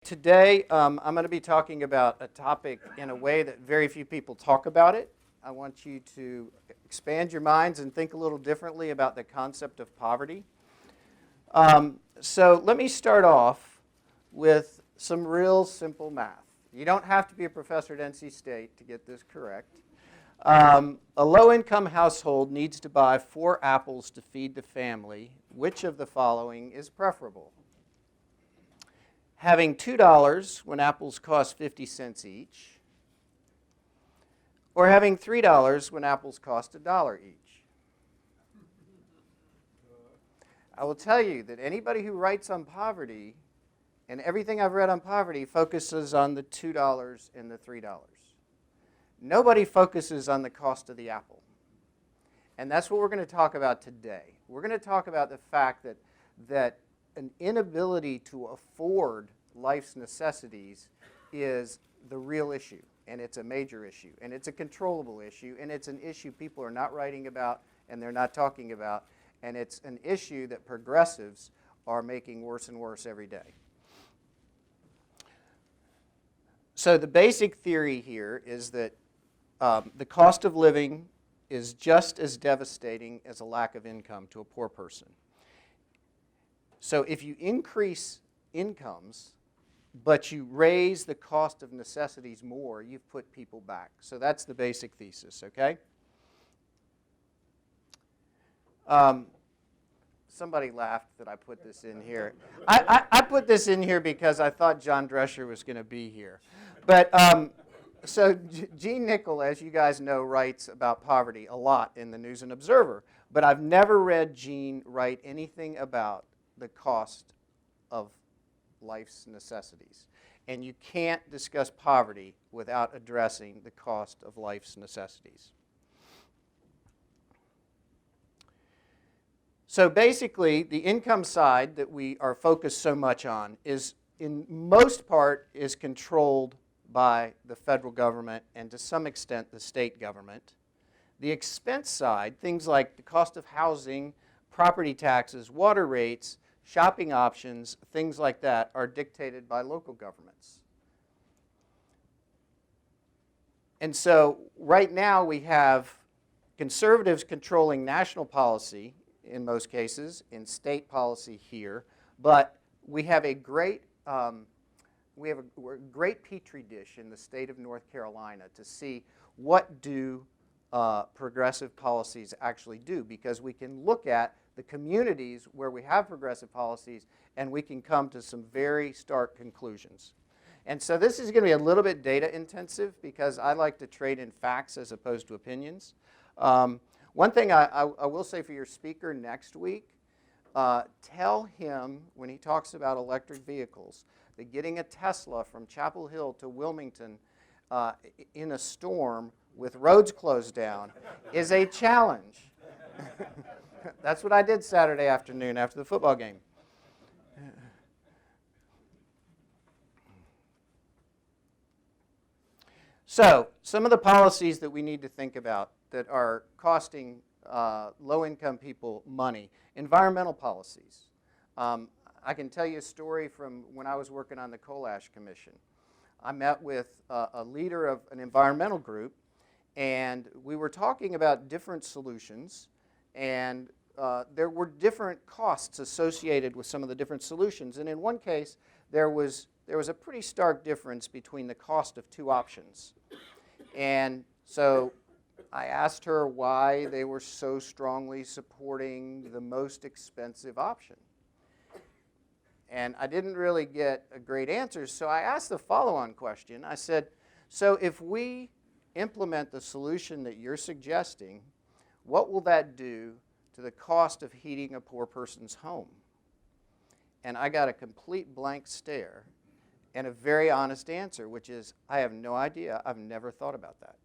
Today, I'm going to be talking about a topic in a way that very few people talk about it. I want you to expand your minds and think a little differently about the concept of poverty. So let me start off with some real simple math. You don't have to be a professor at NC State to get this correct. A low-income household needs to buy 4 apples to feed the family. Which of the following is preferable? Having $2 when apples cost 50 cents each, or having $3 when apples cost $1 each. I will tell you that anybody who writes on poverty, and everything I've read on poverty, focuses on the $2 and the $3. Nobody focuses on the cost of the apple. And that's what we're going to talk about today. We're going to talk about the fact that an inability to afford life's necessities is the real issue, and it's a major issue, and it's a controllable issue, and it's an issue people are not writing about and they're not talking about, and it's an issue that progressives are making worse and worse every day. So the basic theory here is that the cost of living is just as devastating as a lack of income to a poor person. So if you increase incomes, but you raise the cost of necessities more, you've put people back. So that's the basic thesis, okay? Somebody laughed that I put this in here. I put this in here because I thought John Drescher was going to be here. But so Gene Nickel, as you guys know, writes about poverty a lot in the News and Observer. But I've never read Gene write anything about the cost of life's necessities. And you can't discuss poverty without addressing the cost of life's necessities. So basically, the income side that we are focused so much on is, in most part, is controlled by the federal government and to some extent the state government. The expense side, things like the cost of housing, property taxes, water rates, shopping options, things like that, are dictated by local governments. And so right now we have conservatives controlling national policy in most cases, in state policy here, but we have a great great petri dish in the state of North Carolina to see what do progressive policies actually do, because we can look at the communities where we have progressive policies and we can come to some very stark conclusions. And so this is going to be a little bit data intensive because I like to trade in facts as opposed to opinions. One thing I will say for your speaker next week, tell him when he talks about electric vehicles that getting a Tesla from Chapel Hill to Wilmington in a storm with roads closed down is a challenge. That's what I did Saturday afternoon after the football game. So, some of the policies that we need to think about that are costing low-income people money. Environmental policies. I can tell you a story from when I was working on the Coal Ash Commission. I met with a leader of an environmental group, and we were talking about different solutions, and there were different costs associated with some of the different solutions. And in one case, there was a pretty stark difference between the cost of 2 options. And so I asked her why they were so strongly supporting the most expensive option. And I didn't really get a great answer, so I asked the follow-on question. I said, so if we implement the solution that you're suggesting, what will that do to the cost of heating a poor person's home? And I got a complete blank stare and a very honest answer, which is, I have no idea. I've never thought about that.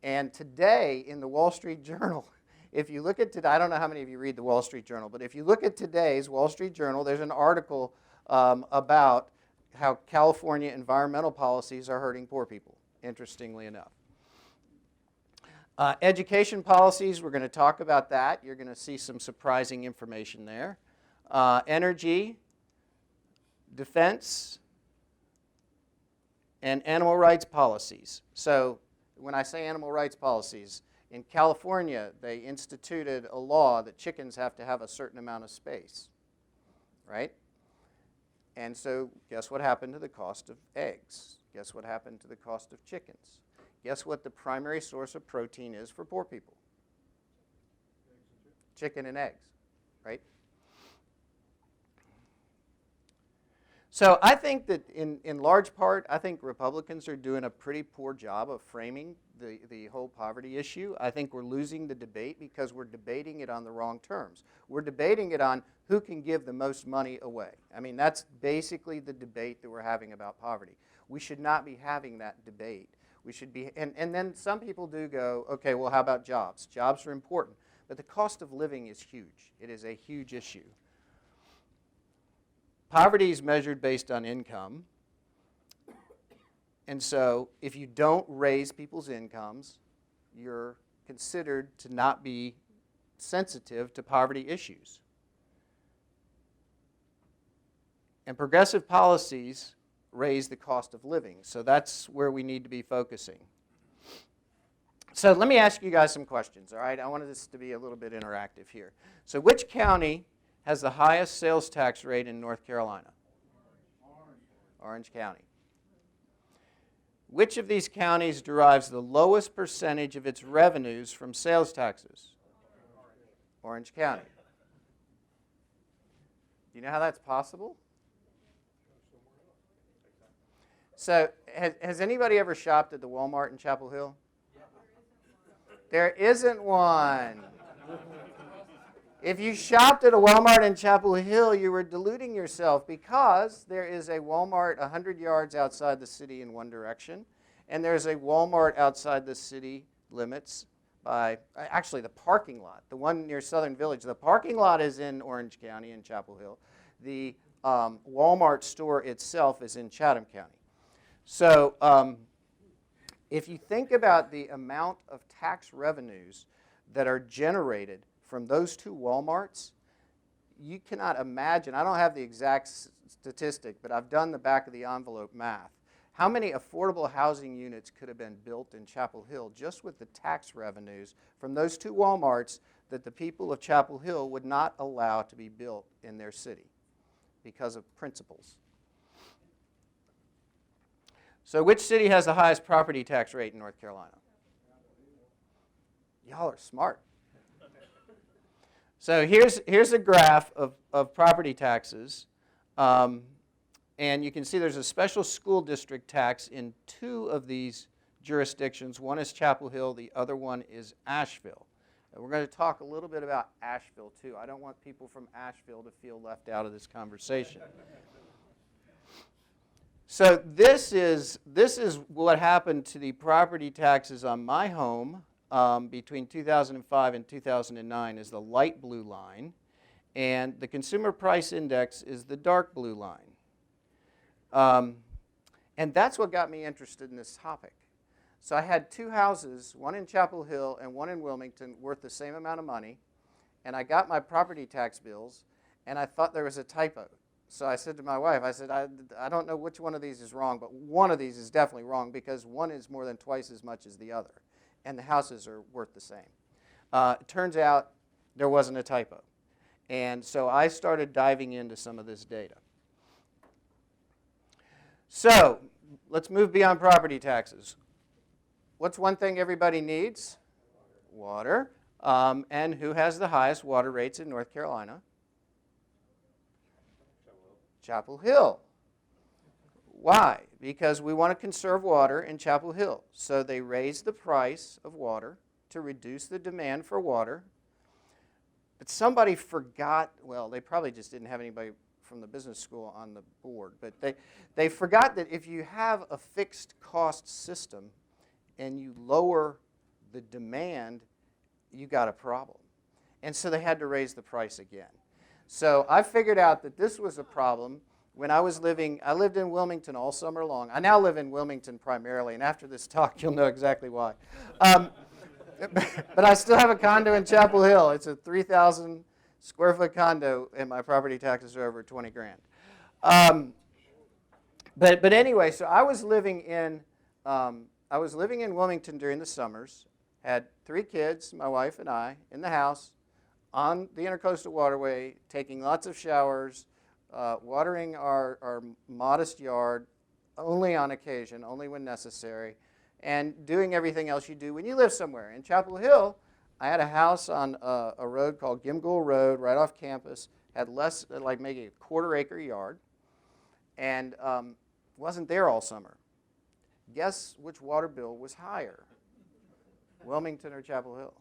And today in the Wall Street Journal, if you look at today, I don't know how many of you read the Wall Street Journal, but if you look at today's Wall Street Journal, there's an article about how California environmental policies are hurting poor people, interestingly enough. Education policies, we're going to talk about that. You're going to see some surprising information there. Energy, defense, and animal rights policies. So when I say animal rights policies, in California, they instituted a law that chickens have to have a certain amount of space, right? And so guess what happened to the cost of eggs? Guess what happened to the cost of chickens? Guess what the primary source of protein is for poor people? Chicken and eggs, right? So I think that in large part, I think Republicans are doing a pretty poor job of framing the whole poverty issue. I think we're losing the debate because we're debating it on the wrong terms. We're debating it on who can give the most money away. I mean, that's basically the debate that we're having about poverty. We should not be having that debate. We should be, and then some people do go, okay, well, how about jobs? Jobs are important, but the cost of living is huge. It is a huge issue. Poverty is measured based on income. And so if you don't raise people's incomes, you're considered to not be sensitive to poverty issues. And progressive policies raise the cost of living. So that's where we need to be focusing. So let me ask you guys some questions, all right? I wanted this to be a little bit interactive here. So which county has the highest sales tax rate in North Carolina? Orange County. Which of these counties derives the lowest percentage of its revenues from sales taxes? Orange County. Do you know how that's possible? So has anybody ever shopped at the Walmart in Chapel Hill? There isn't one. If you shopped at a Walmart in Chapel Hill, you were deluding yourself because there is a Walmart 100 yards outside the city in one direction, and there's a Walmart outside the city limits by, actually the parking lot, the one near Southern Village. The parking lot is in Orange County in Chapel Hill. The Walmart store itself is in Chatham County. So if you think about the amount of tax revenues that are generated from those two Walmarts, you cannot imagine, I don't have the exact statistic, but I've done the back of the envelope math. How many affordable housing units could have been built in Chapel Hill just with the tax revenues from those two Walmarts that the people of Chapel Hill would not allow to be built in their city because of principles? So which city has the highest property tax rate in North Carolina? Y'all are smart. So here's a graph of property taxes. And you can see there's a special school district tax in two of these jurisdictions. One is Chapel Hill. The other one is Asheville. And we're going to talk a little bit about Asheville, too. I don't want people from Asheville to feel left out of this conversation. So this is what happened to the property taxes on my home between 2005 and 2009 is the light blue line, and the consumer price index is the dark blue line. And that's what got me interested in this topic. So I had two houses, one in Chapel Hill and one in Wilmington, worth the same amount of money, and I got my property tax bills, and I thought there was a typo. So I said to my wife, I said, I don't know which one of these is wrong, but one of these is definitely wrong because one is more than twice as much as the other, and the houses are worth the same. It turns out there wasn't a typo. And so I started diving into some of this data. So let's move beyond property taxes. What's one thing everybody needs? Water. And who has the highest water rates in North Carolina? Chapel Hill. Why? Because we want to conserve water in Chapel Hill. So they raised the price of water to reduce the demand for water. But somebody forgot, well, they probably just didn't have anybody from the business school on the board, but they forgot that if you have a fixed cost system and you lower the demand, you got a problem. And so they had to raise the price again. So I figured out that this was a problem when I lived in Wilmington all summer long. I now live in Wilmington primarily, and after this talk, you'll know exactly why. But I still have a condo in Chapel Hill. It's a 3,000 square foot condo, and my property taxes are over 20 grand. But anyway, so I was living in Wilmington during the summers. Had 3 kids, my wife and I, in the house on the Intercoastal Waterway, taking lots of showers, watering our modest yard only on occasion, only when necessary, and doing everything else you do when you live somewhere. In Chapel Hill, I had a house on a road called Gimgool Road right off campus, had less, like maybe a 1/4 acre yard, and wasn't there all summer. Guess which water bill was higher, Wilmington or Chapel Hill?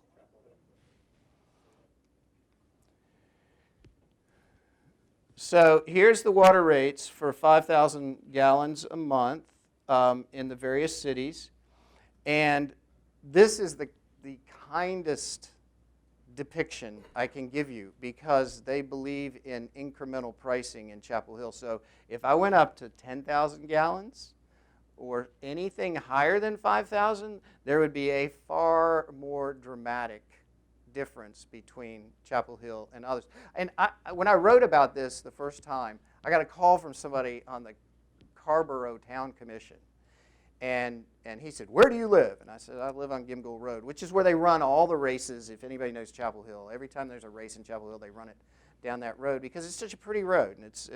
So here's the water rates for 5,000 gallons a month in the various cities. And this is the kindest depiction I can give you because they believe in incremental pricing in Chapel Hill. So if I went up to 10,000 gallons or anything higher than 5,000, there would be a far more dramatic difference between Chapel Hill and others. And when I wrote about this the first time, I got a call from somebody on the Carborough Town Commission. And he said, "Where do you live?" And I said, "I live on Gimgool Road," which is where they run all the races. If anybody knows Chapel Hill, every time there's a race in Chapel Hill, they run it down that road because it's such a pretty road. And it's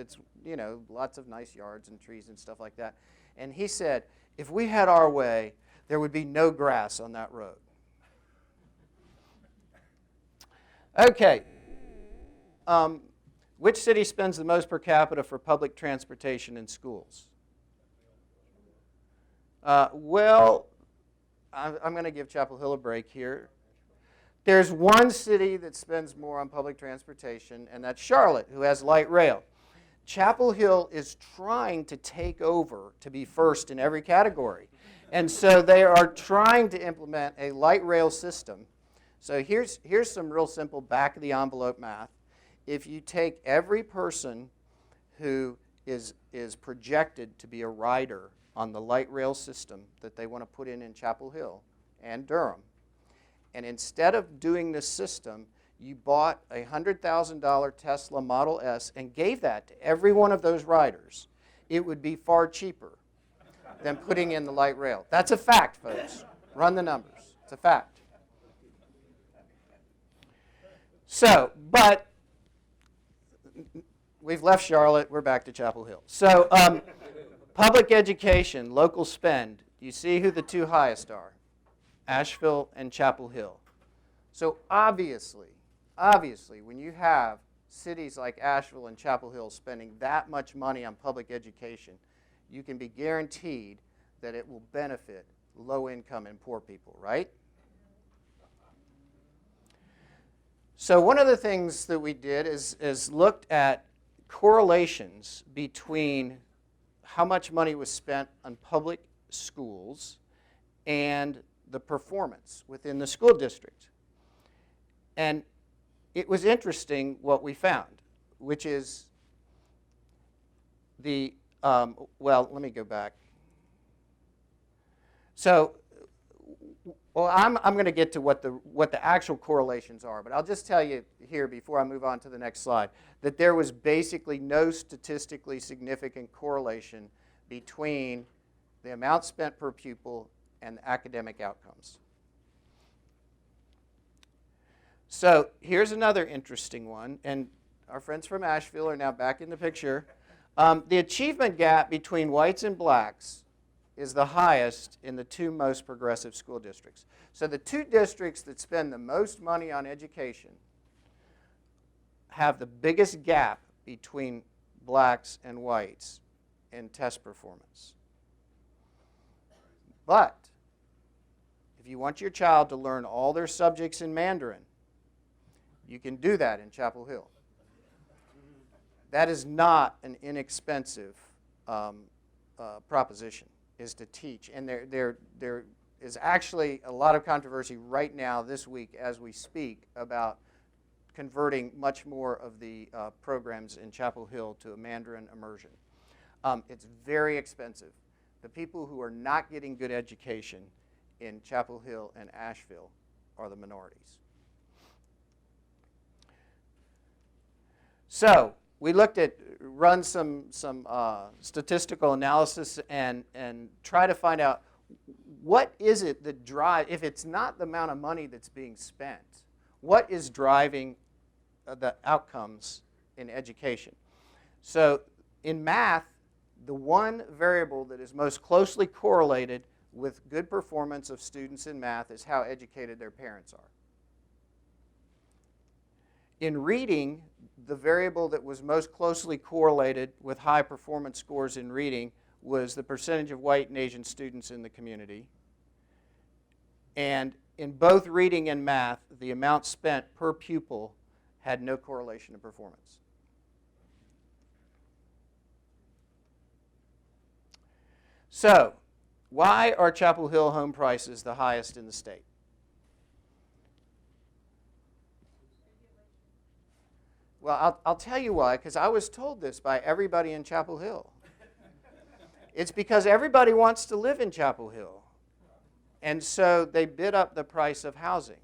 you know, lots of nice yards and trees and stuff like that. And he said, "If we had our way, there would be no grass on that road." Okay. Which city spends the most per capita for public transportation and schools? Well, I'm going to give Chapel Hill a break here. There's one city that spends more on public transportation, and that's Charlotte, who has light rail. Chapel Hill is trying to take over to be first in every category. And so they are trying to implement a light rail system. So here's some real simple back-of-the-envelope math. If you take every person who is projected to be a rider on the light rail system that they want to put in Chapel Hill and Durham, and instead of doing this system, you bought a $100,000 Tesla Model S and gave that to every one of those riders, it would be far cheaper than putting in the light rail. That's a fact, folks. Run the numbers. It's a fact. So, but we've left Charlotte. We're back to Chapel Hill. So, public education, local spend. You see who the 2 highest are? Asheville and Chapel Hill. So obviously, when you have cities like Asheville and Chapel Hill spending that much money on public education, you can be guaranteed that it will benefit low-income and poor people, right? So one of the things that we did is looked at correlations between how much money was spent on public schools and the performance within the school district. And it was interesting what we found, which is the, well, let me go back. So, well, I'm going to get to what the actual correlations are, but I'll just tell you here before I move on to the next slide that there was basically no statistically significant correlation between the amount spent per pupil and the academic outcomes. So here's another interesting one, and our friends from Asheville are now back in the picture. The achievement gap between whites and blacks is the highest in the 2 most progressive school districts. So the 2 districts that spend the most money on education have the biggest gap between blacks and whites in test performance. But if you want your child to learn all their subjects in Mandarin, you can do that in Chapel Hill. That is not an inexpensive proposition, is to teach. And there is actually a lot of controversy right now this week as we speak about converting much more of the programs in Chapel Hill to a Mandarin immersion. It's very expensive. The people who are not getting good education in Chapel Hill and Asheville are the minorities. So we looked at, run some statistical analysis and try to find out what is it that drives, if it's not the amount of money that's being spent, what is driving the outcomes in education. So in math, the one variable that is most closely correlated with good performance of students in math is how educated their parents are. In reading, the variable that was most closely correlated with high performance scores in reading was the percentage of white and Asian students in the community. And in both reading and math, the amount spent per pupil had no correlation to performance. So, why are Chapel Hill home prices the highest in the state? Well, I'll tell you why, because I was told this by everybody in Chapel Hill. It's because everybody wants to live in Chapel Hill. And so they bid up the price of housing.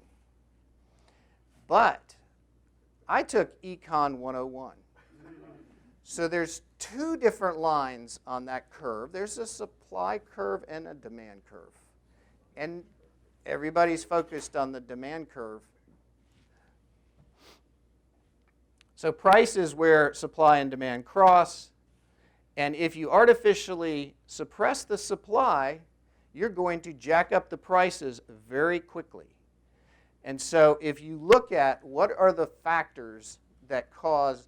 But I took Econ 101. So there's two different lines on that curve. There's a supply curve and a demand curve. And everybody's focused on the demand curve. So price is where supply and demand cross. And if you artificially suppress the supply, you're going to jack up the prices very quickly. And so if you look at what are the factors that cause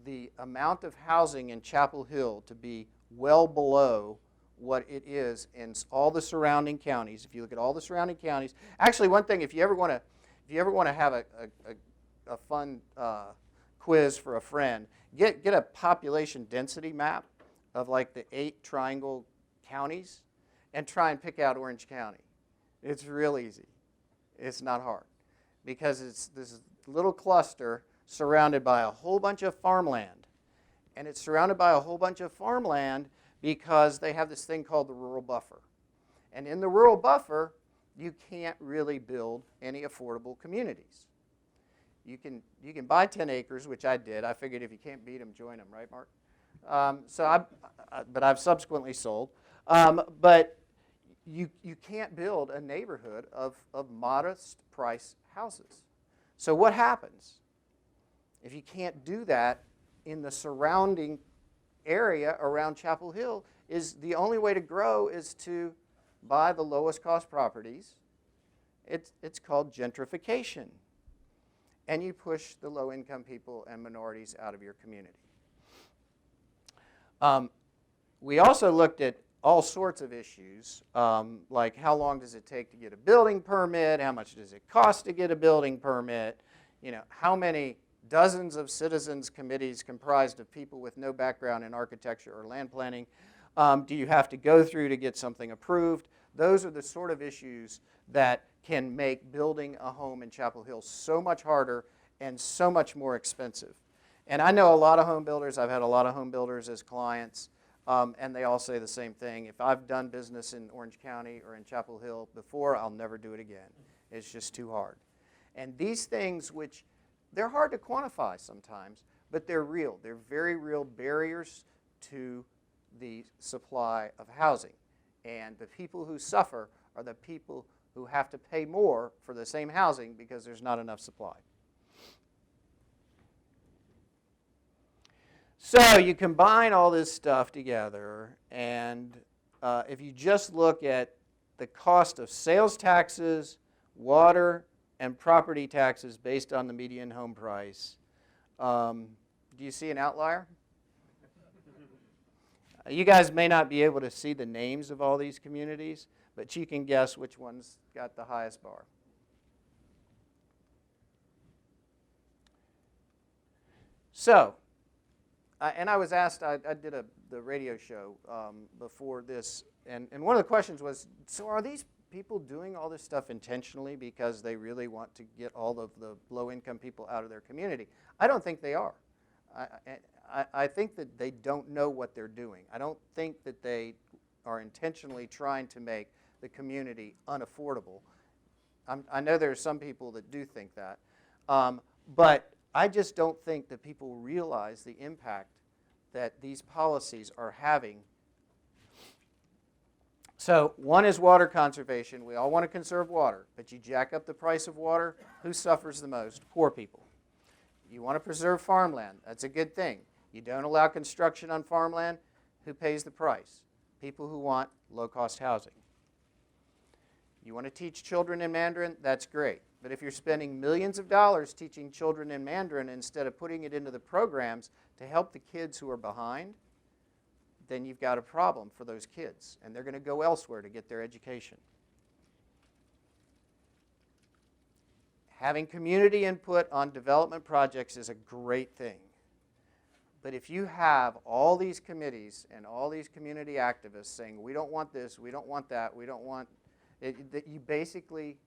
the amount of housing in Chapel Hill to be well below what it is in all the surrounding counties, if you look at all the surrounding counties, actually one thing, if you ever want to have a fun quiz for a friend, get a population density map of like the 8 triangle counties and try and pick out Orange County. It's real easy. It's not hard because it's this little cluster surrounded by a whole bunch of farmland. And it's surrounded by a whole bunch of farmland because they have this thing called the rural buffer. And in the rural buffer, you can't really build any affordable communities. You can buy 10 acres, which I did. I figured if you can't beat them, join them, right, Mark? But I've subsequently sold. But you can't build a neighborhood of modest price houses. So what happens? If you can't do that in the surrounding area around Chapel Hill, is the only way to grow is to buy the lowest cost properties. It's called gentrification. And you push the low income people and minorities out of your community. We also looked at all sorts of issues, like how long does it take to get a building permit, how much does it cost to get a building permit, how many dozens of citizens committees comprised of people with no background in architecture or land planning do you have to go through to get something approved? Those are the sort of issues that can make building a home in Chapel Hill so much harder and so much more expensive. And I know a lot of home builders. I've had a lot of home builders as clients, and they all say the same thing. If I've done business in Orange County or in Chapel Hill before, I'll never do it again. It's just too hard. And these things, which they're hard to quantify sometimes, but they're real. They're very real barriers to the supply of housing. And the people who suffer are the people who have to pay more for the same housing because there's not enough supply. So you combine all this stuff together, and if you just look at the cost of sales taxes, water, and property taxes based on the median home price, do you see an outlier? You guys may not be able to see the names of all these communities, but you can guess which one's got the highest bar. So, and I was asked, I did the radio show before this, and one of the questions was, so are these people doing all this stuff intentionally because they really want to get all of the low-income people out of their community? I don't think they are. I think that they don't know what they're doing. I don't think that they are intentionally trying to make the community unaffordable. I know there are some people that do think that. But I just don't think that people realize the impact that these policies are having. So one is water conservation. We all want to conserve water, but you jack up the price of water, who suffers the most? Poor people. You want to preserve farmland. That's a good thing. You don't allow construction on farmland, who pays the price? People who want low-cost housing. You want to teach children in Mandarin? That's great. But if you're spending millions of dollars teaching children in Mandarin instead of putting it into the programs to help the kids who are behind, then you've got a problem for those kids, and they're going to go elsewhere to get their education. Having community input on development projects is a great thing. But if you have all these committees and all these community activists saying, we don't want this, we don't want that, we don't want it, that you basically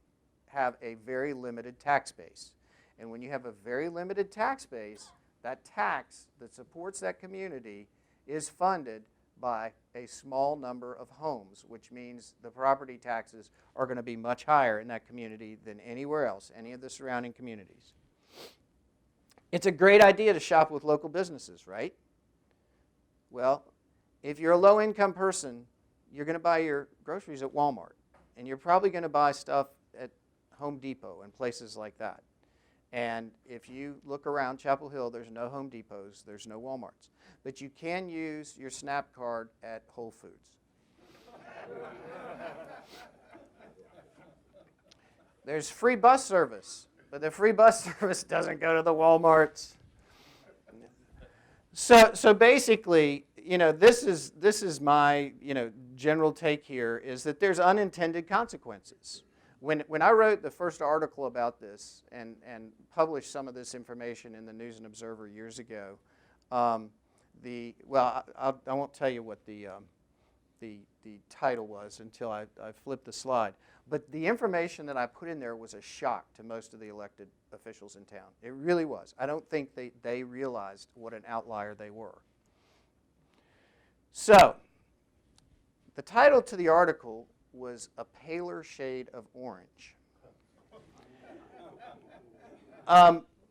have a very limited tax base. And when you have a very limited tax base, that tax that supports that community is funded by a small number of homes, which means the property taxes are going to be much higher in that community than anywhere else, any of the surrounding communities. It's a great idea to shop with local businesses, right? Well, if you're a low-income person, you're going to buy your groceries at Walmart, and you're probably going to buy stuff at Home Depot and places like that. And if you look around Chapel Hill, there's no Home Depots, there's no Walmarts. But you can use your SNAP card at Whole Foods. There's free bus service, but the free bus service doesn't go to the Walmarts. So basically, this is my general take here, is that there's unintended consequences. When I wrote the first article about this and published some of this information in the News and Observer years ago, I won't tell you what the title was until I flipped the slide. But the information that I put in there was a shock to most of the elected officials in town. It really was. I don't think they realized what an outlier they were. So, the title to the article was A Paler Shade of Orange.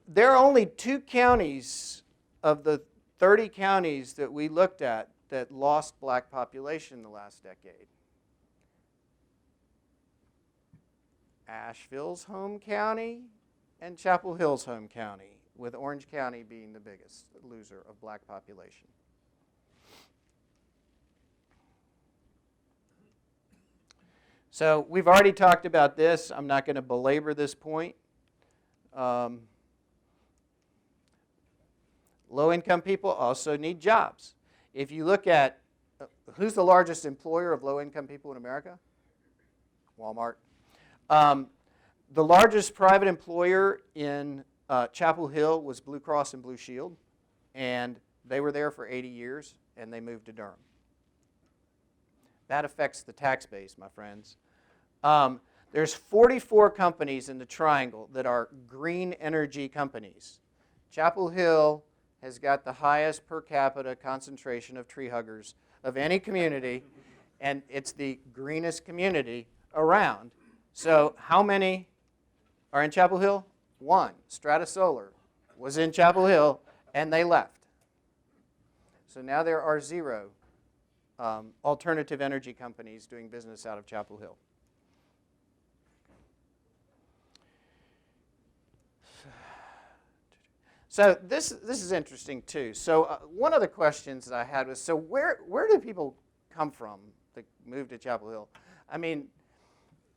There are only 2 counties of the 30 counties that we looked at that lost black population in the last decade. Asheville's home county and Chapel Hill's home county, with Orange County being the biggest loser of black population. So we've already talked about this. I'm not going to belabor this point. Low-income people also need jobs. If you look at who's the largest employer of low-income people in America? Walmart. The largest private employer in Chapel Hill was Blue Cross and Blue Shield, and they were there for 80 years, and they moved to Durham. That affects the tax base, my friends. There's 44 companies in the Triangle that are green energy companies. Chapel Hill has got the highest per capita concentration of tree huggers of any community, and it's the greenest community around. So how many are in Chapel Hill? 1. Strata Solar was in Chapel Hill, and they left. So now there are 0 alternative energy companies doing business out of Chapel Hill. So this is interesting too. So one of the questions that I had was, so where do people come from that move to Chapel Hill? I mean,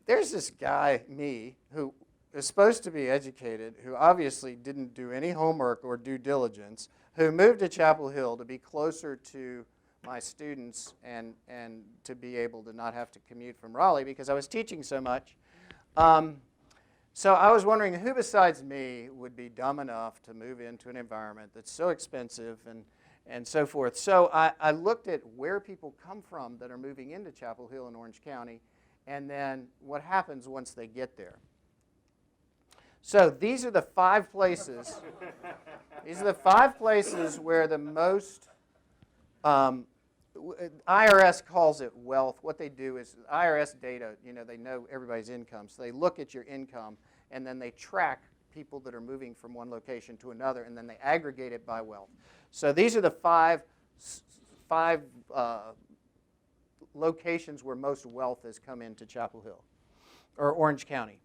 there's this guy, me, who is supposed to be educated, who obviously didn't do any homework or due diligence, who moved to Chapel Hill to be closer to my students and to be able to not have to commute from Raleigh because I was teaching so much. So I was wondering who besides me would be dumb enough to move into an environment that's so expensive and so forth. So I looked at where people come from that are moving into Chapel Hill in Orange County, and then what happens once they get there. So these are the 5 places. These are the 5 places where the most IRS calls it wealth. What they do is IRS data, they know everybody's income. So they look at your income, and then they track people that are moving from one location to another, and then they aggregate it by wealth. So these are the five locations where most wealth has come into Chapel Hill, or Orange County.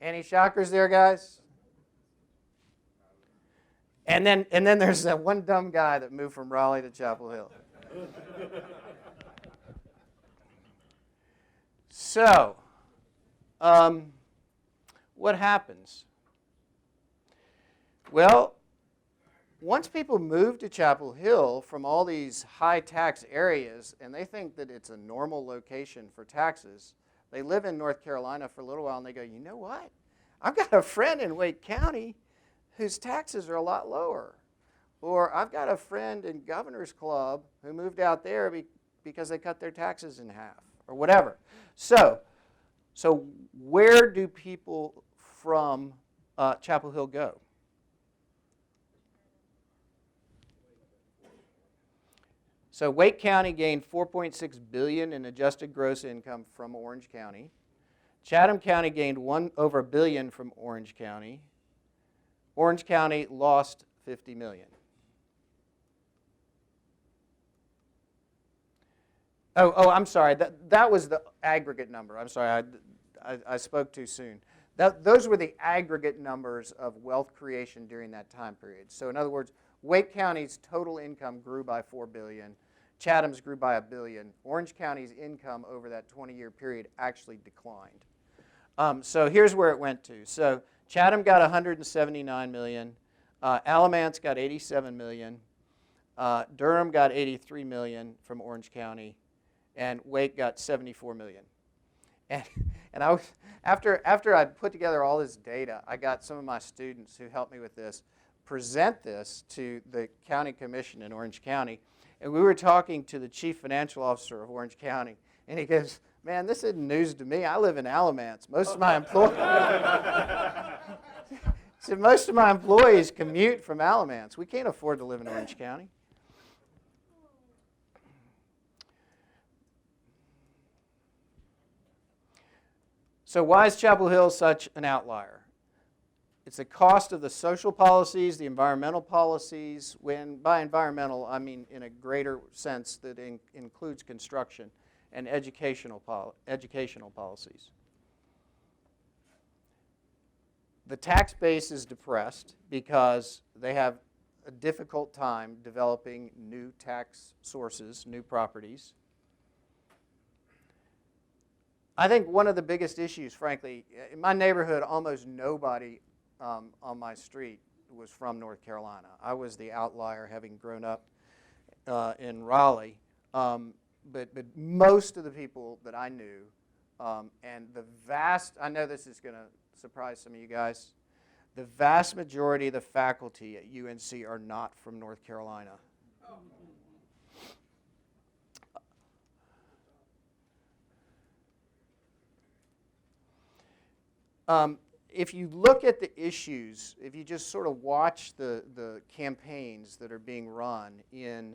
Any shockers there, guys? And then there's that one dumb guy that moved from Raleigh to Chapel Hill. So, what happens? Well, once people move to Chapel Hill from all these high tax areas, and they think that it's a normal location for taxes, they live in North Carolina for a little while, and they go, you know what? I've got a friend in Wake County whose taxes are a lot lower. Or I've got a friend in Governor's Club who moved out there because they cut their taxes in half, or whatever. So where do people from Chapel Hill go? So Wake County gained $4.6 billion in adjusted gross income from Orange County. Chatham County gained over $1 billion from Orange County. Orange County lost $50 million. Oh, I'm sorry. That was the aggregate number. I'm sorry. I spoke too soon. Those were the aggregate numbers of wealth creation during that time period. So in other words, Wake County's total income grew by $4 billion. Chatham's grew by $1 billion. Orange County's income over that 20-year period actually declined. So here's where it went to. So Chatham got $179 million. Alamance got $87 million. Durham got $83 million from Orange County. And Wake got $74 million. And I was, after I'd put together all this data, I got some of my students who helped me with this present this to the county commission in Orange County. And we were talking to the chief financial officer of Orange County. And he goes, man, this isn't news to me. I live in Alamance. Most of my employees commute from Alamance. We can't afford to live in Orange County. So why is Chapel Hill such an outlier? It's the cost of the social policies, the environmental policies. When by environmental, I mean in a greater sense that includes construction and educational policies. The tax base is depressed because they have a difficult time developing new tax sources, new properties. I think one of the biggest issues, frankly, in my neighborhood, almost nobody on my street was from North Carolina. I was the outlier, having grown up in Raleigh. But most of the people that I knew, and I know this is going to surprise some of you guys, the vast majority of the faculty at UNC are not from North Carolina. If you look at the issues, if you just sort of watch the campaigns that are being run in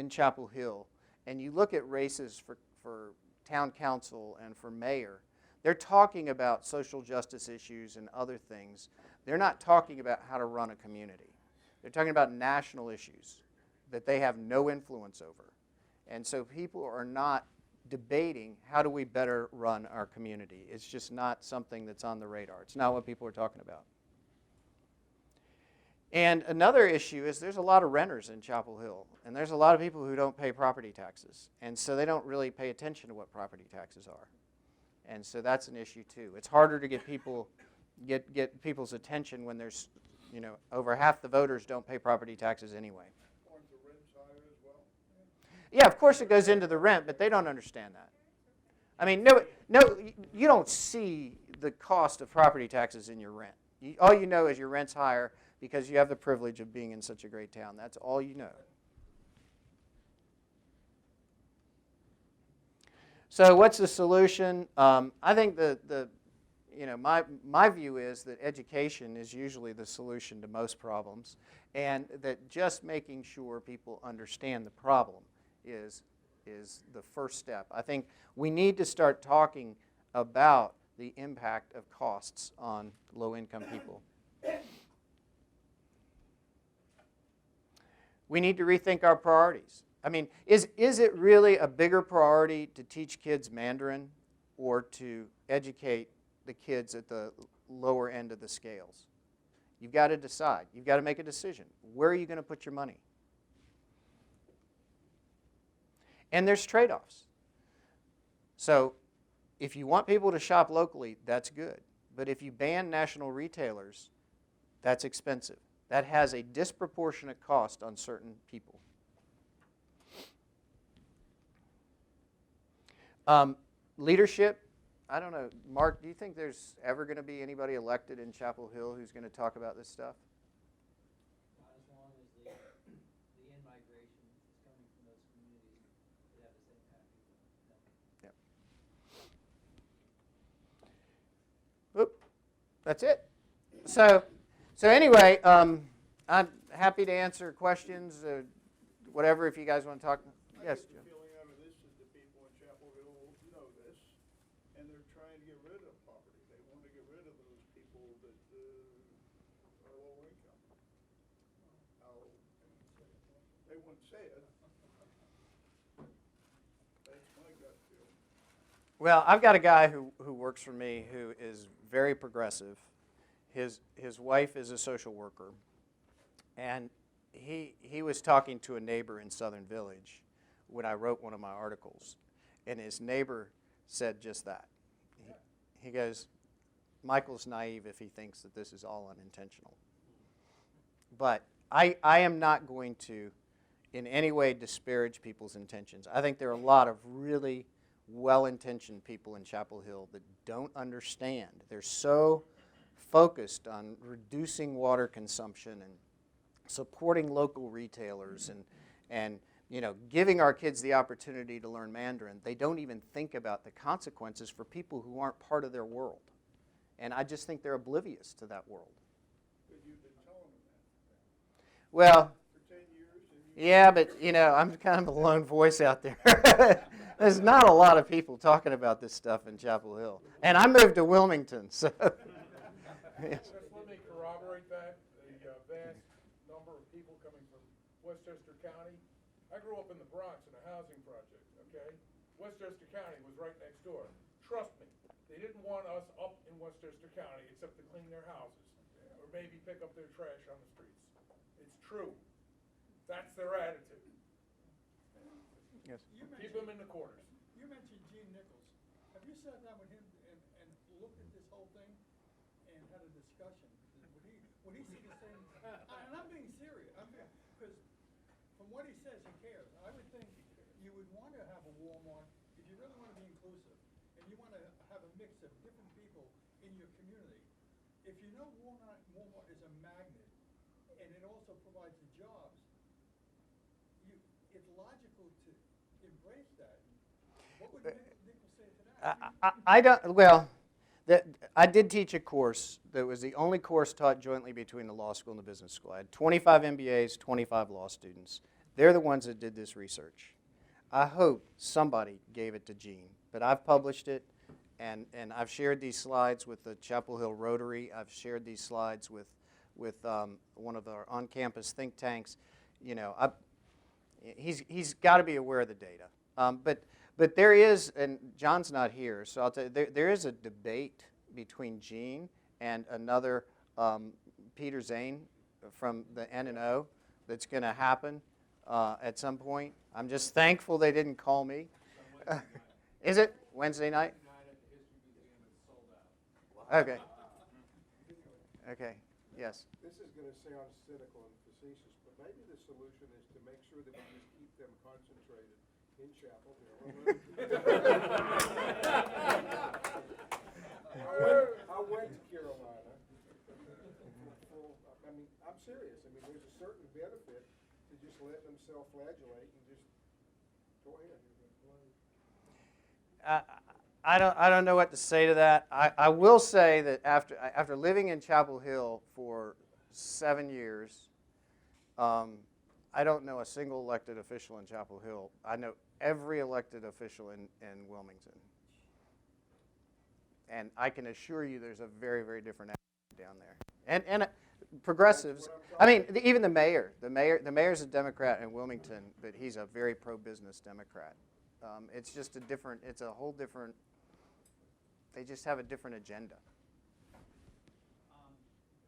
Chapel Hill, and you look at races for town council and for mayor, they're talking about social justice issues and other things. They're not talking about how to run a community. They're talking about national issues that they have no influence over. And so people are not debating how do we better run our community. It's just not something that's on the radar. It's not what people are talking about. And another issue is there's a lot of renters in Chapel Hill, and there's a lot of people who don't pay property taxes, and so they don't really pay attention to what property taxes are. And so that's an issue too. It's harder to get people's attention when there's, over half the voters don't pay property taxes anyway. Yeah, of course it goes into the rent, but they don't understand that. I mean, no, you don't see the cost of property taxes in your rent. All you know is your rent's higher because you have the privilege of being in such a great town. That's all you know. So what's the solution? I think my view is that education is usually the solution to most problems. And that just making sure people understand the problem is the first step. I think we need to start talking about the impact of costs on low-income people. We need to rethink our priorities. I mean, is it really a bigger priority to teach kids Mandarin or to educate the kids at the lower end of the scales? You've got to decide. You've got to make a decision. Where are you going to put your money? And there's trade-offs. So if you want people to shop locally, that's good. But if you ban national retailers, that's expensive. That has a disproportionate cost on certain people. Leadership, I don't know. Mark, do you think there's ever going to be anybody elected in Chapel Hill who's going to talk about this stuff? Not as long as the in-migration is coming from those communities that have the same kind of people. No. Yep. Oop. That's it. So anyway, I'm happy to answer questions, whatever, if you guys want to talk. Yes, Joe. The feeling out of this is the people in Chapel Hill know this, and they're trying to get rid of poverty. They want to get rid of those people that are low income. They wouldn't say it. That's my gut feel. Well, I've got a guy who works for me who is very progressive. His wife is a social worker, and he was talking to a neighbor in Southern Village when I wrote one of my articles, and his neighbor said just that. He goes, Michael's naive if he thinks that this is all unintentional. But I am not going to in any way disparage people's intentions. I think there are a lot of really well-intentioned people in Chapel Hill that don't understand. They're so focused on reducing water consumption and supporting local retailers and giving our kids the opportunity to learn Mandarin. They don't even think about the consequences for people who aren't part of their world. And I just think they're oblivious to that world. But you've been telling them that. Well, For 10 years. yeah, but I'm kind of a lone voice out there. There's not a lot of people talking about this stuff in Chapel Hill. And I moved to Wilmington, so. Yes. Just let me corroborate that. The vast number of people coming from Westchester County. I grew up in the Bronx in a housing project, okay? Westchester County was right next door. Trust me, they didn't want us up in Westchester County except to clean their houses or maybe pick up their trash on the streets. It's true. That's their attitude. Yes. Keep them in the corners. You mentioned Gene Nichols. Have you sat down with him and looked at this whole thing and had a discussion? Would he see the same? And I'm being serious. Because from what he says, he cares. I would think you would want to have a Walmart if you really want to be inclusive and you want to have a mix of different people in your community. If you know Walmart is a magnet and it also provides the jobs, it's logical to embrace that. What would Nichols say to that? I don't, well, I did teach a course that was the only course taught jointly between the law school and the business school. I had 25 MBAs, 25 law students. They're the ones that did this research. I hope somebody gave it to Gene, but I've published it, and I've shared these slides with the Chapel Hill Rotary. I've shared these slides with one of our on-campus think tanks. He's got to be aware of the data. But there is, and John's not here, so I'll tell you, there is a debate between Gene and another Peter Zane from the N&O that's going to happen at some point. I'm just thankful they didn't call me. Is it Wednesday night? Okay. Okay. Yes. This is going to sound cynical and facetious, but maybe the solution is to make sure that we just keep them concentrated in Chapel Hill. I went to Carolina. I mean, I'm serious. I mean, there's a certain benefit to just letting them self-flagellate and just go ahead. I don't know what to say to that. I will say that after living in Chapel Hill for 7 years, I don't know a single elected official in Chapel Hill. I know every elected official in Wilmington. And I can assure you there's a very, very different attitude down there. And progressives, I mean, even the mayor's a Democrat in Wilmington, but he's a very pro-business Democrat. It's just it's a whole different, they just have a different agenda.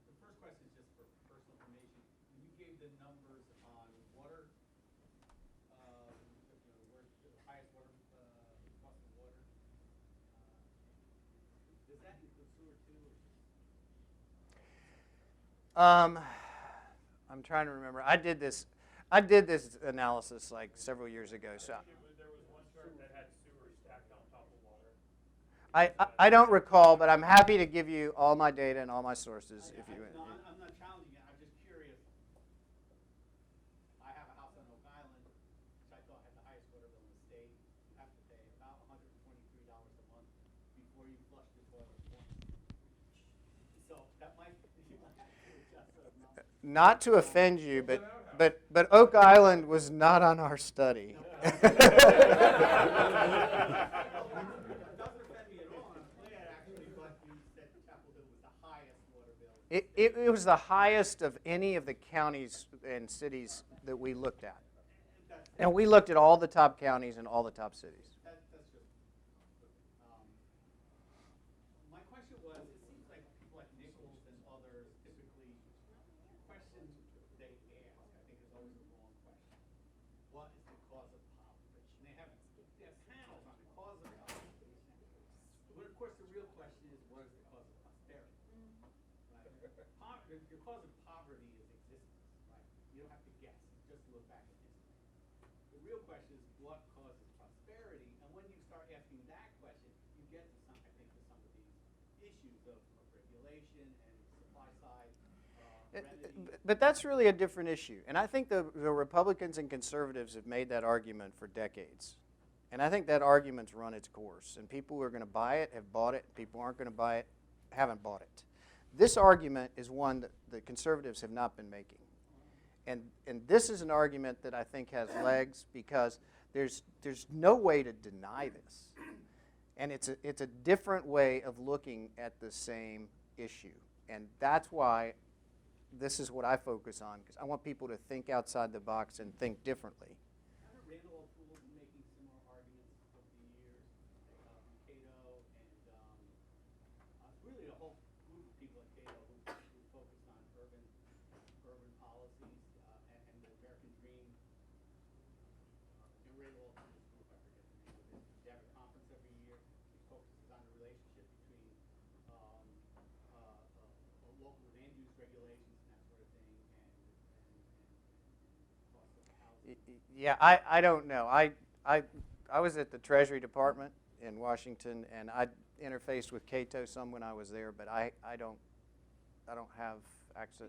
The first question is just for personal information. When you gave the numbers on water, where the highest water, cost of water, does that include sewer too? I'm trying to remember. I did this analysis like several years ago. So there was one chart that had sewer stacked on top of water. I don't recall, but I'm happy to give you all my data and all my sources if you. No, I'm not challenging it. I'm just curious. I have a house on Oak Island, which I thought had the highest water bill in the state. You have to pay about $123 a month before you flush the toilet once. So that might you might have to adjust those numbers. Not to offend you, but Oak Island was not on our study. It doesn't offend me at all. I'm glad actually, but you said Chapel Hill was the highest water bill. It was the highest of any of the counties and cities that we looked at. And we looked at all the top counties and all the top cities. That's true. My question was, it seems like people like Nichols and others typically, questions they ask, I think is always a wrong question. What is the cause of poverty? And they have panels on the cause of poverty. But of course, the real question is, what is the cause of prosperity? Right? The cause of poverty is existence, right? You don't have to guess, just look back at history. The real question is what causes prosperity, and when you start asking that question, you get to some of these issues of regulation and supply side remedies. But that's really a different issue. And I think the Republicans and conservatives have made that argument for decades. And I think that argument's run its course. And people who are going to buy it have bought it. People who aren't going to buy it haven't bought it. This argument is one that the conservatives have not been making. And this is an argument that I think has legs because there's no way to deny this. And it's a different way of looking at the same issue. And that's why this is what I focus on, because I want people to think outside the box and think differently. Haven't Randall O'Toole been making similar arguments over the years? Cato and really a whole group of people at Cato who focus on urban policies and the American dream. And Randall O'Toole's group, I forget the name of it. They have a conference every year. It focuses on the relationship between local land use regulations and that sort of thing and cost of housing. Yeah, I don't know. I was at the Treasury Department in Washington, and I interfaced with Cato some when I was there, but I don't have access.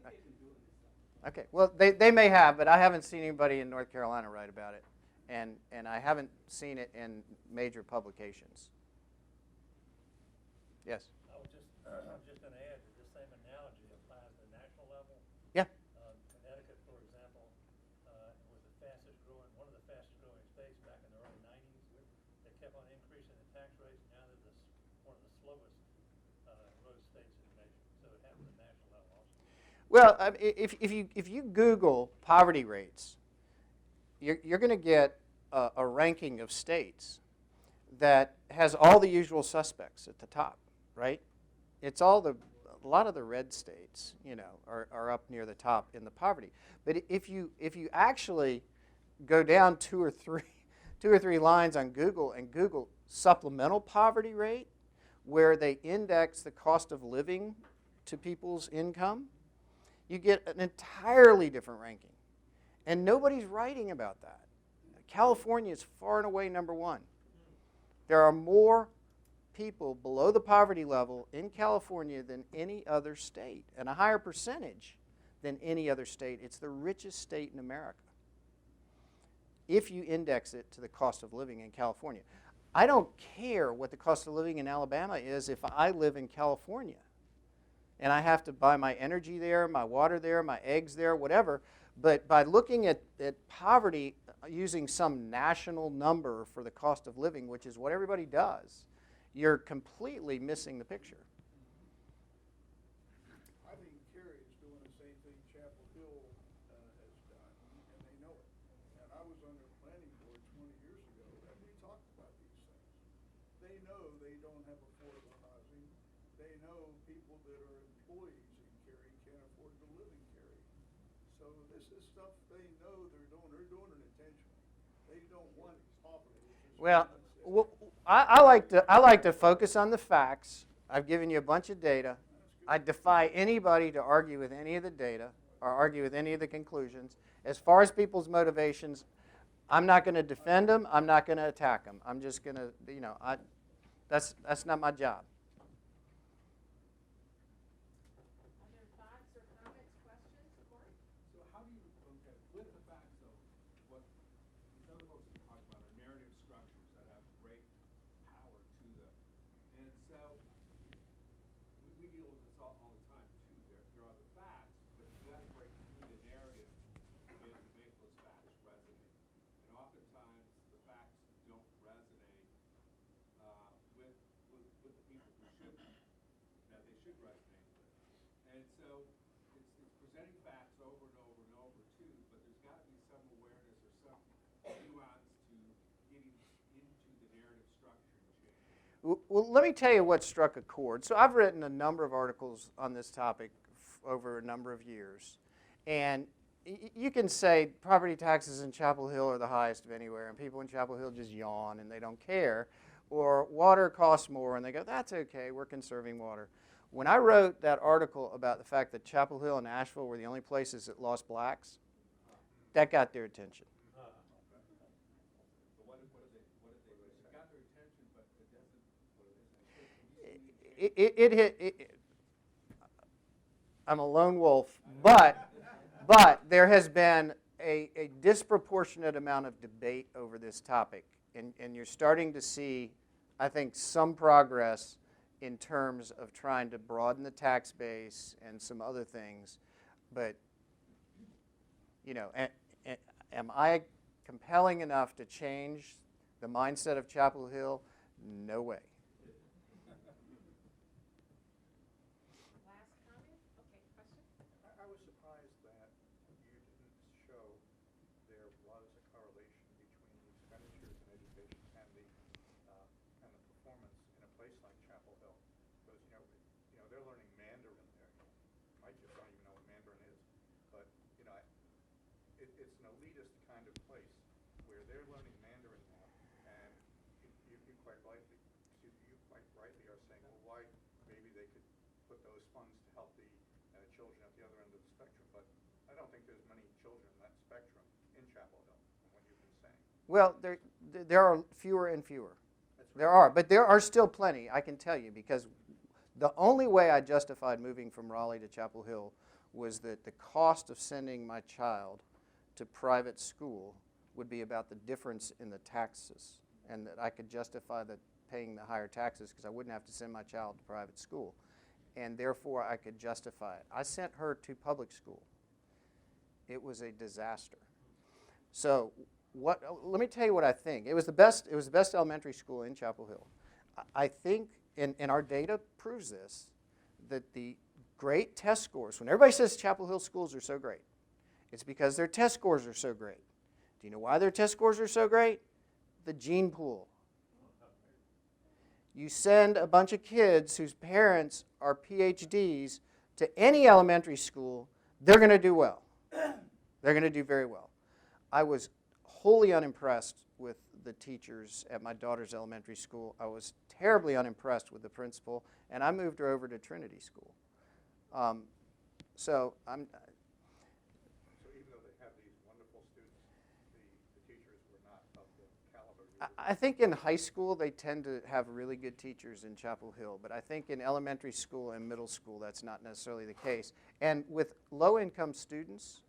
Okay, well, they may have, but I haven't seen anybody in North Carolina write about it, and I haven't seen it in major publications. Yes? I'm just going to add that the same analogy applies at the national level. Yeah. Connecticut, for example, was one of the fastest growing states back in the early 90s. They kept on increasing the tax rates. Now they're one of the slowest growth states in the nation. So it happens at the national level also. Well, if you Google poverty rates, you're going to get a ranking of states that has all the usual suspects at the top, right? It's a lot of the red states, are up near the top in the poverty. But if you actually go down two or three lines on Google and Google supplemental poverty rate, where they index the cost of living to people's income, you get an entirely different ranking. And nobody's writing about that. California is far and away number one. There are more people below the poverty level in California than any other state, and a higher percentage than any other state. It's the richest state in America if you index it to the cost of living in California. I don't care what the cost of living in Alabama is if I live in California and I have to buy my energy there, my water there, my eggs there, whatever. But by looking at poverty using some national number for the cost of living, which is what everybody does, you're completely missing the picture. I think Cary is doing the same thing Chapel Hill has done, and they know it. And I was on their planning board 20 years ago, and we talked about these things. They know they don't have affordable housing. They know people that are employees in Cary can't afford to live in Cary. So this is stuff they know they're doing. They're doing it intentionally. They don't want poverty. Well, I like to focus on the facts. I've given you a bunch of data. I defy anybody to argue with any of the data or argue with any of the conclusions. As far as people's motivations, I'm not going to defend them. I'm not going to attack them. I'm just going to, that's not my job. Are there thoughts or comments, questions, Cory? So how do you, okay, with the facts though, what these other folks have talked about are narrative structures that have great power to them. And so we deal with this all the time too. There are the facts, but you have to break through the narrative to make those facts resonate. And oftentimes the facts don't resonate with the people who should, that they should resonate with. And so it's presenting facts over and over and over too, but there's got to be some awareness or some nuance to getting into the narrative structure and change. Well, let me tell you what struck a chord. So I've written a number of articles on this topic over a number of years. And you can say property taxes in Chapel Hill are the highest of anywhere, and people in Chapel Hill just yawn and they don't care. Or water costs more, and they go, that's okay, we're conserving water. When I wrote that article about the fact that Chapel Hill and Asheville were the only places that lost blacks, that got their attention. But what did they got their attention, but it doesn't, I'm a lone wolf, but there has been a disproportionate amount of debate over this topic, and you're starting to see, I think, some progress in terms of trying to broaden the tax base and some other things. But, am I compelling enough to change the mindset of Chapel Hill? No way. Last comment? Okay, question? I was surprised that you didn't show there was a correlation between the expenditures in education and the performance in a place like Chapel Hill, because they're learning Mandarin there. I just don't even know what Mandarin is, but it's an elitist kind of place where they're learning Mandarin now, and you quite rightly are saying, well, why maybe they could put those funds to help the children at the other end of the spectrum, but I don't think there's many children in that spectrum in Chapel Hill from what you've been saying. Well, there are fewer and fewer. There are, but there are still plenty, I can tell you, because the only way I justified moving from Raleigh to Chapel Hill was that the cost of sending my child to private school would be about the difference in the taxes, and that I could justify paying the higher taxes because I wouldn't have to send my child to private school, and therefore I could justify it. I sent her to public school. It was a disaster. So let me tell you what I think. It was the best elementary school in Chapel Hill. I think, and our data proves this, that the great test scores, when everybody says Chapel Hill schools are so great, it's because their test scores are so great. Do you know why their test scores are so great? The gene pool. You send a bunch of kids whose parents are PhDs to any elementary school, they're going to do well. They're going to do very well. I was wholly unimpressed with the teachers at my daughter's elementary school. I was terribly unimpressed with the principal, and I moved her over to Trinity School. So even though they have these wonderful students, the teachers were not of the caliber you would. I think in high school they tend to have really good teachers in Chapel Hill, but I think in elementary school and middle school that's not necessarily the case. And with low-income students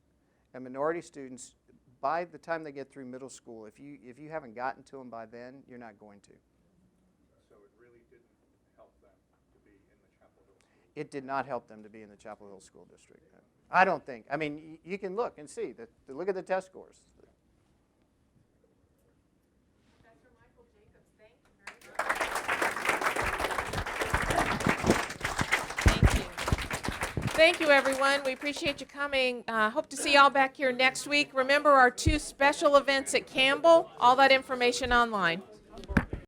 and minority students, by the time they get through middle school, if you haven't gotten to them by then, you're not going to. So it really didn't help them to be in the Chapel Hill school. it did not help them to be in the Chapel Hill School District. I don't think. I mean, you can look and see that. Look at the test scores. Professor Michael Jacobs, thank you very much. Thank you. Thank you, everyone. We appreciate you coming. Hope to see y'all back here next week. Remember our 2 special events at Campbell. All that information online.